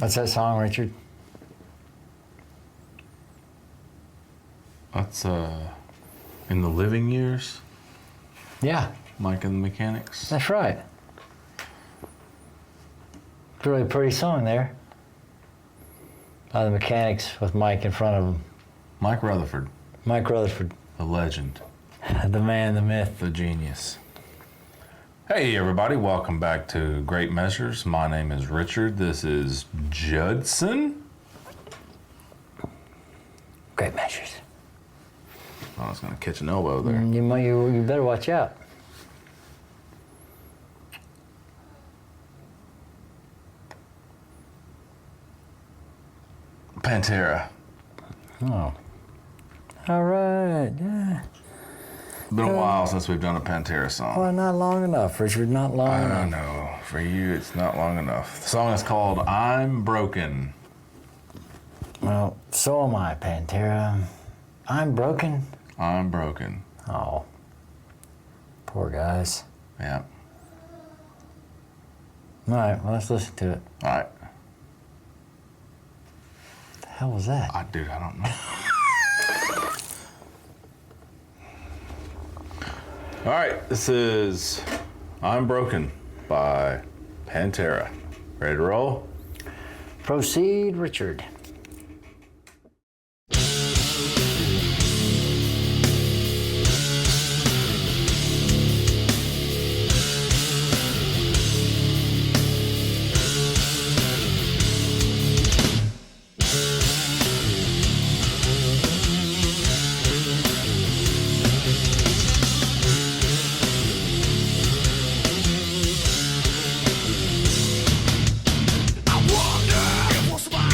What's that song, Richard? That's In the Living Years, Yeah, Mike and the Mechanics. that's right. It's a really pretty song there. By the Mechanics with Mike in front of him. Mike Rutherford, Mike Rutherford, the legend, the man, the myth. the genius. Hey everybody, welcome back to Great Measures. My name is Richard. This is Judson. Great measures. I was gonna catch an elbow there. You better watch out. Pantera. Oh. All right. Yeah. Been a while since we've done a Pantera song. Well, not long enough, Richard. Not long I enough. know. For you, it's not long enough. The song is called I'm Broken. Well, so am I, Pantera. I'm broken. I'm broken. Oh. Poor guys. Yeah. All right, well, let's listen to it. All right. What the hell was that? Dude, I don't know. All right, this is I'm Broken by Pantera. Ready to roll? Proceed, Richard. I wonder what's my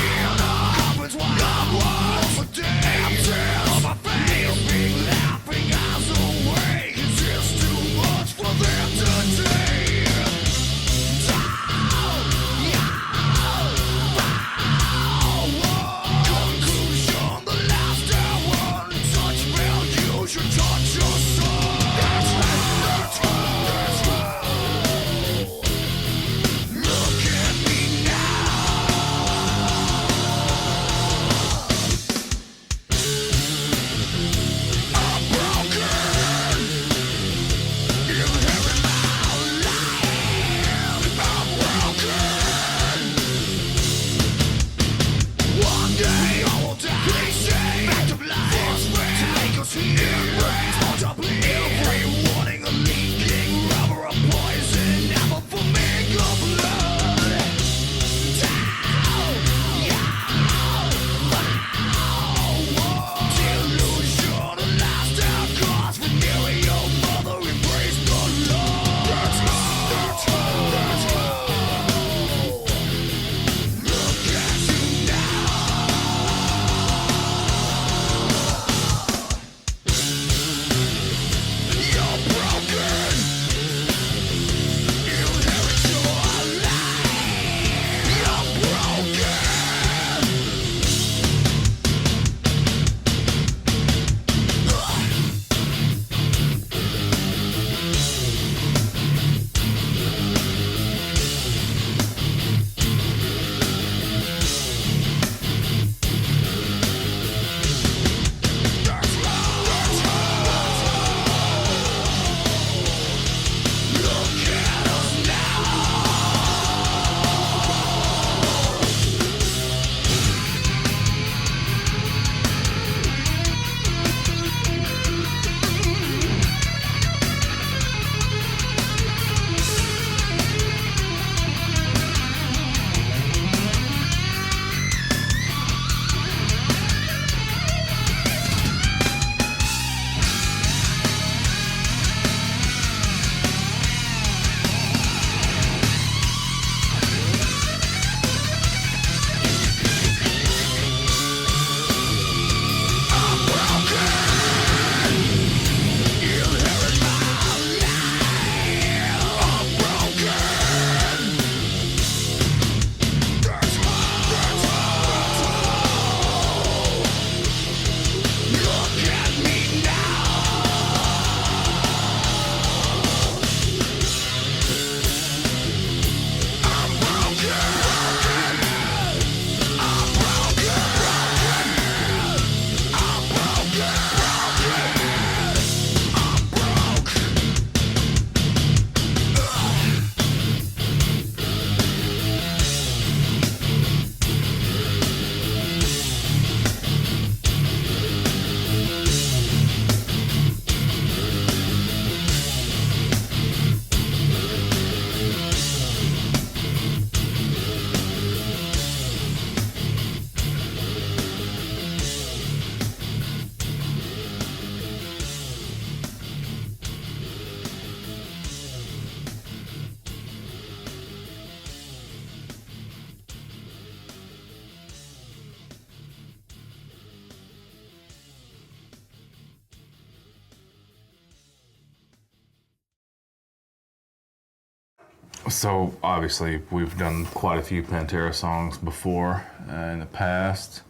So obviously we've done quite a few Pantera songs before in the past.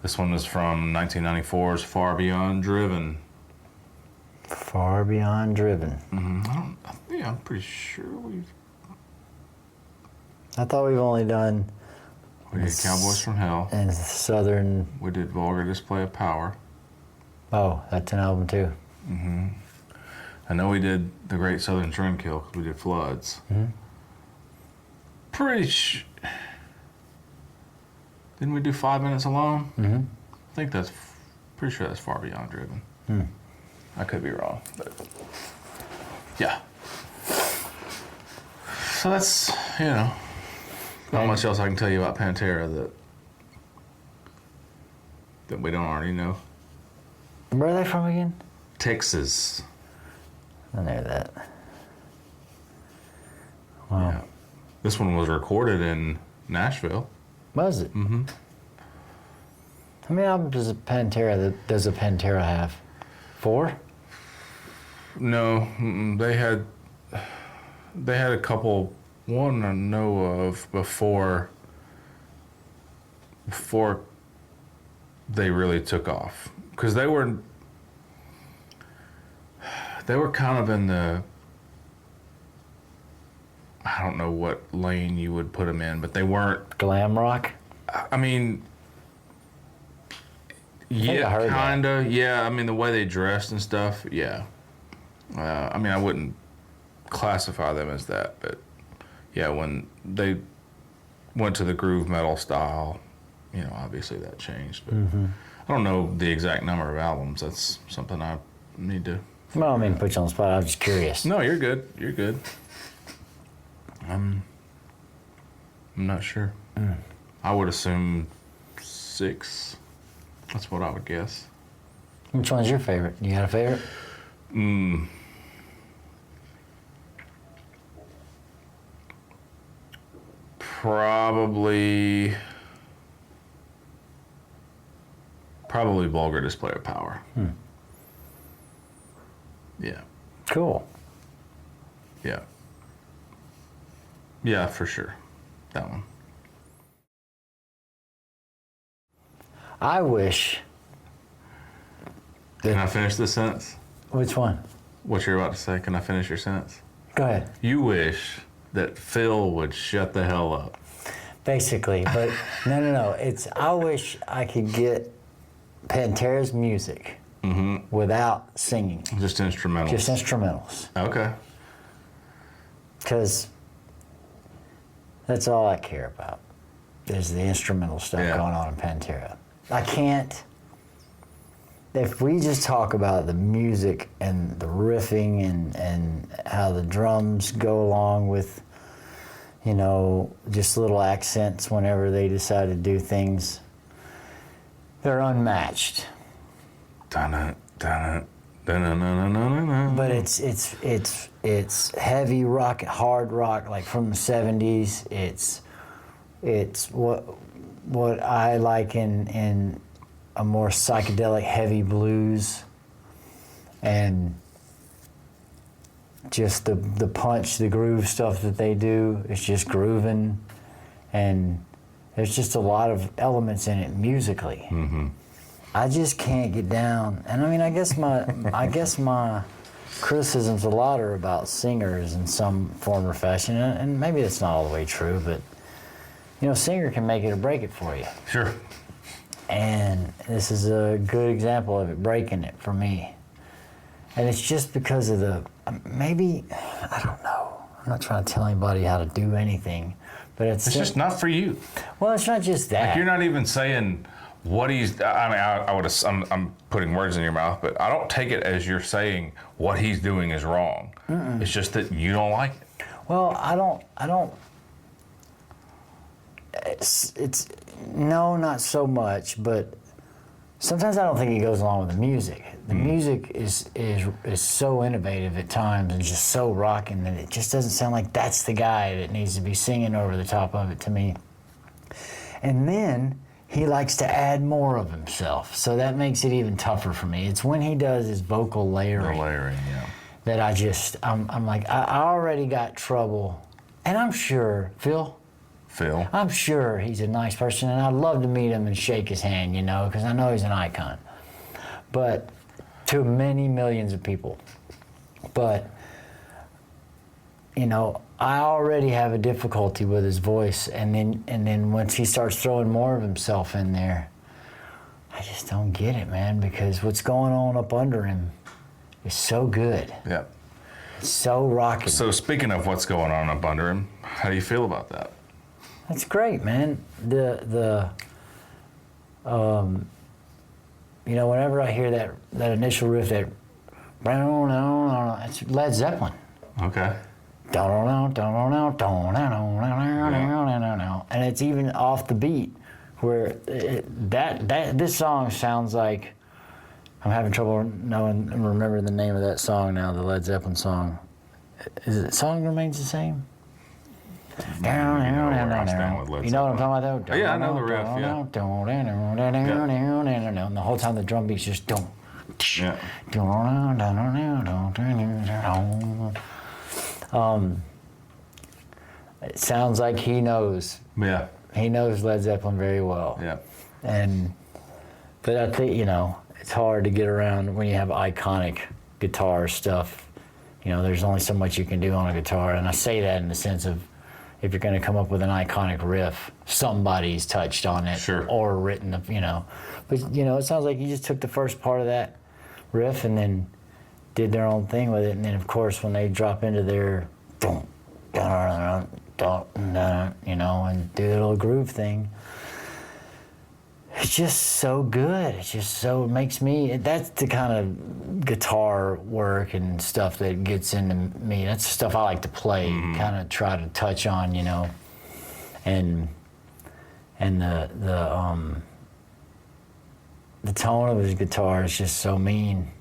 This one is from 1994's Far Beyond Driven. Far Beyond Driven. Yeah, I'm pretty sure we've... I thought we've only done... We did Cowboys from Hell. And Southern... We did Vulgar Display of Power. Oh, that's an album too. I know we did The Great Southern Trendkill because we did Floods. Didn't we do 5 Minutes Alone? I think that's... Pretty sure that's Far Beyond Driven. I could be wrong, but... Yeah. So that's, not much else I can tell you about Pantera that we don't already know. Where are they from again? Texas. I know that. Wow. Yeah. This one was recorded in Nashville. Was it? How many albums does a Pantera have? 4? No, they had a couple. One I know of before they really took off, because they were kind of in the, I don't know what lane you would put them in, but they weren't Glam rock? I mean, yeah, kinda. Yeah, I mean the way they dressed and stuff. Yeah. I mean, I wouldn't classify them as that, but yeah, when they went to the groove metal style, obviously that changed. But I don't know the exact number of albums. That's something I need to. Well, I mean, put you on the spot. I was just curious. No, you're good. You're good. I'm not sure. I would assume 6. That's what I would guess. Which one's your favorite? You got a favorite? Probably Vulgar Display of Power. Yeah. Cool. Yeah. Yeah, for sure. That one. I wish... Can I finish this sentence? Which one? What you're about to say. Can I finish your sentence? Go ahead. You wish that Phil would shut the hell up. Basically, but no. It's, I wish I could get Pantera's music without singing. Just instrumentals. Just instrumentals. Okay. Because that's all I care about, is the instrumental stuff going on in Pantera. I can't, if we just talk about the music and the riffing and how the drums go along with, just little accents whenever they decide to do things, they're unmatched. But it's heavy rock, hard rock, like from the 70s. It's what I like in a more psychedelic heavy blues, and just the punch, the groove stuff that they do. It's just grooving, and there's just a lot of elements in it musically. I just can't get down, and I mean, I guess my criticisms a lot are about singers in some form or fashion, and maybe that's not all the way true, but singer can make it or break it for you. Sure. And this is a good example of it breaking it for me. And it's just because of maybe, I don't know. I'm not trying to tell anybody how to do anything, but it's just not for you. Well, it's not just that. Like, you're not even saying what he's, I'm putting words in your mouth, but I don't take it as you're saying what he's doing is wrong. It's just that you don't like it. Well, I don't, it's no, not so much, but sometimes I don't think it goes along with the music. The music is so innovative at times and just so rocking that it just doesn't sound like that's the guy that needs to be singing over the top of it to me. And then he likes to add more of himself, so that makes it even tougher for me. It's when he does his vocal layering, The layering, yeah. that I'm like, I already got trouble And I'm sure, Phil, I'm sure he's a nice person, and I'd love to meet him and shake his hand, you know, because I know he's an icon. But to many millions of people. But, you know, I already have a difficulty with his voice, and then once he starts throwing more of himself in there, I just don't get it, man, because what's going on up under him is so good. Yeah. It's so rocking. So speaking of what's going on up under him, how do you feel about that? That's great, man. You know, whenever I hear that initial riff, it's Led Zeppelin. Okay. And it's even off the beat, where this song sounds like, I'm having trouble knowing and remembering the name of that song now, the Led Zeppelin song. Is it Song Remains the Same? You know what I'm talking about, though? Yeah, I know the riff, yeah. And the whole time the drum beats just don't. Yeah. It sounds like he knows. Yeah. He knows Led Zeppelin very well. Yeah. But I think, you know, it's hard to get around when you have iconic guitar stuff. You know, there's only so much you can do on a guitar, and I say that in the sense of, if you're going to come up with an iconic riff, somebody's touched on it. Sure. Or written, you know. But, you know, it sounds like you just took the first part of that riff and then did their own thing with it. And then, of course, when they drop into their, you know, and do the little groove thing, it's just so good. It's just so, it makes me, that's the kind of guitar work and stuff that gets into me. That's the stuff I like to play, kind of try to touch on, you know. And the tone of his guitar is just so mean.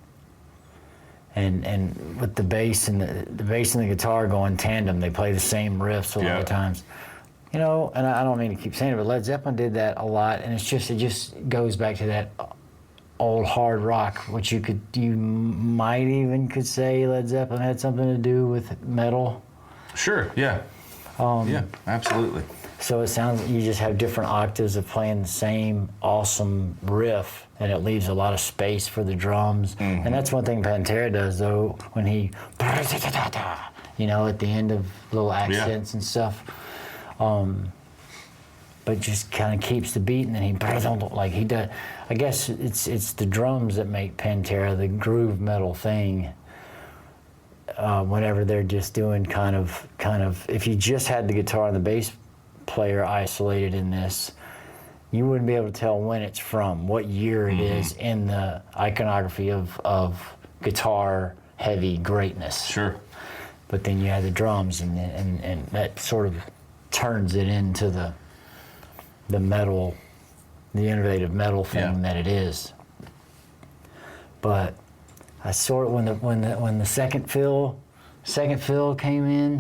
And with the bass and the bass and the guitar go in tandem, they play the same riffs a lot of times. You know, and I don't mean to keep saying it, but Led Zeppelin did that a lot, and it just goes back to that old hard rock, which you might even could say Led Zeppelin had something to do with metal. Sure, yeah. Yeah, absolutely. So it sounds, you just have different octaves of playing the same awesome riff, and it leaves a lot of space for the drums. And that's one thing Pantera does, though, when he, you know, at the end of little accents and stuff. But just kind of keeps the beat, and then he like he does. I guess it's the drums that make Pantera the groove metal thing. Whenever they're just doing kind of, if you just had the guitar and the bass player isolated in this, you wouldn't be able to tell when it's from, what year it is in the iconography of guitar heavy greatness. Sure. But then you have the drums, and that sort of turns it into the metal, the innovative metal thing that it is. But I sort of, when the second fill came in,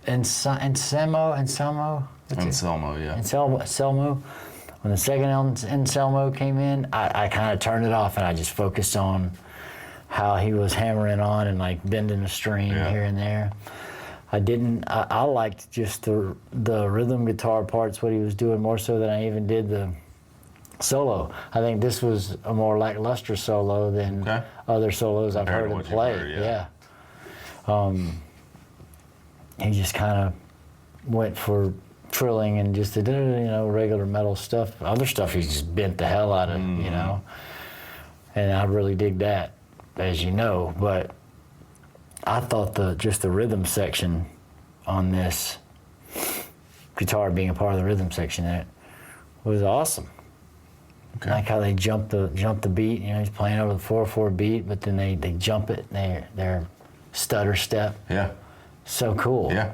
Anselmo, when the second Anselmo came in, I kind of turned it off, and I just focused on how he was hammering on and like bending the string here and there. I liked just the rhythm guitar parts, what he was doing, more so than I even did the solo. I think this was a more lackluster solo than other solos I've heard him play. He just kind of went for trilling and just did, you know, regular metal stuff. Other stuff he just bent the hell out of, you know. And I really dig that, as you know. But I thought just the rhythm section on this, guitar being a part of the rhythm section, it was awesome. Okay. Like how they jump the beat. You know, he's playing over the 4/4 beat, but then they jump it. Their stutter step. Yeah. So cool. Yeah.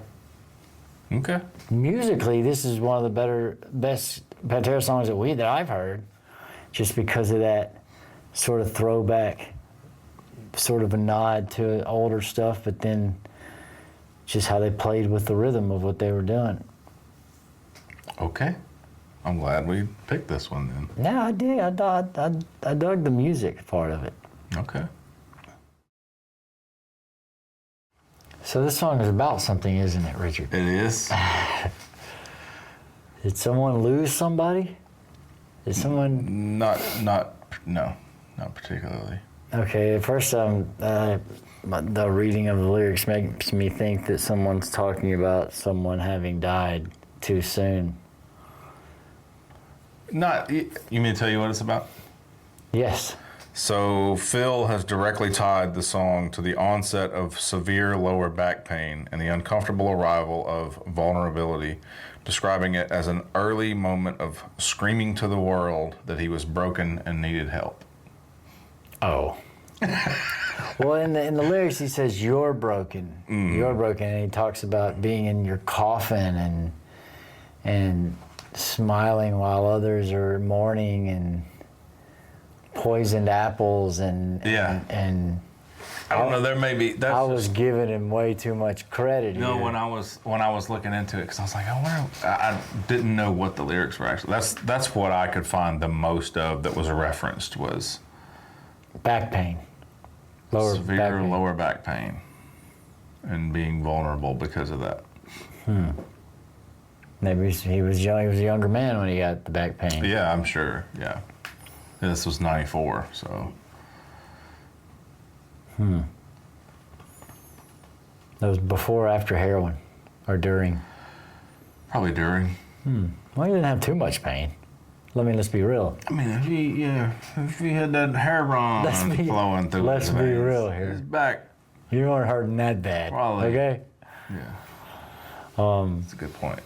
Okay. Musically, this is one of the best Pantera songs that I've heard, just because of that sort of throwback, sort of a nod to older stuff, but then just how they played with the rhythm of what they were doing. Okay. I'm glad we picked this one then. Yeah, I did. I dug the music part of it. Okay. So this song is about something, isn't it, Richard? It is. Did someone lose somebody? Did someone? Not particularly. Okay, at first, the reading of the lyrics makes me think that someone's talking about someone having died too soon. Not. You mean to tell you what it's about? Yes. So Phil has directly tied the song to the onset of severe lower back pain and the uncomfortable arrival of vulnerability, describing it as an early moment of screaming to the world that he was broken and needed help. Oh. Well, in the lyrics, he says, "You're broken. You're broken," and he talks about being in your coffin and smiling while others are mourning and poisoned apples and Yeah. and I don't know. There may be. That's I was giving him way too much credit. You know, here. when I was looking into it, because I was like, I didn't know what the lyrics were actually. That's what I could find the most of that was referenced was Back pain. severe lower back pain, and being vulnerable because of that. Maybe he was young. He was a younger man when he got the back pain. Yeah, I'm sure. Yeah, this was '94, so. That was before or after heroin, or during. Probably during. Well, he didn't have too much pain. Let's be real. I mean, if he had that hair run flowing through let's his be veins, real here. his back. You weren't hurting that bad. Probably. Okay. Yeah. That's a good point.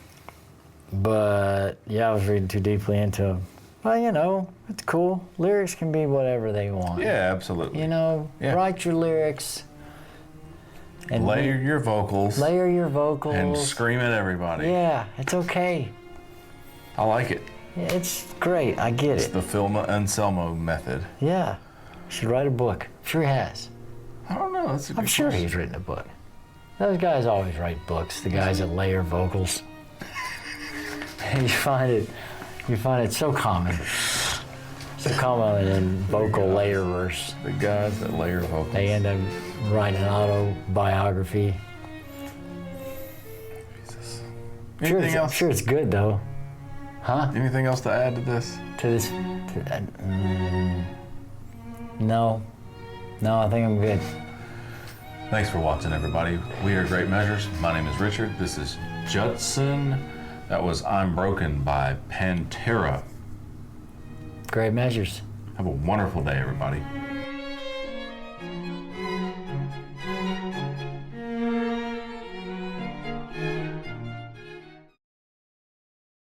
But yeah, I was reading too deeply into him. Well, it's cool. Lyrics can be whatever they want. Yeah, absolutely. Yeah. Write your lyrics. And Layer your vocals. Layer your vocals. And scream at everybody. Yeah, it's okay. I like it. Yeah, it's great. I get It's it. the Phil Anselmo method. Yeah. Should write a book. I'm sure he has. I don't know. That's a good I'm sure question. he's written a book. Those guys always write books. The guys that layer vocals. You find it so common. So common in vocal layerers. The guys that layer vocals. They end up writing an autobiography. Jesus. Sure, Anything else? I'm sure it's good though. Huh? Anything else to add to this? No, I think I'm good. Thanks for watching, everybody. We are Great Measures. My name is Richard. This is Judson. That was I'm Broken by Pantera. Great measures. Have a wonderful day, everybody.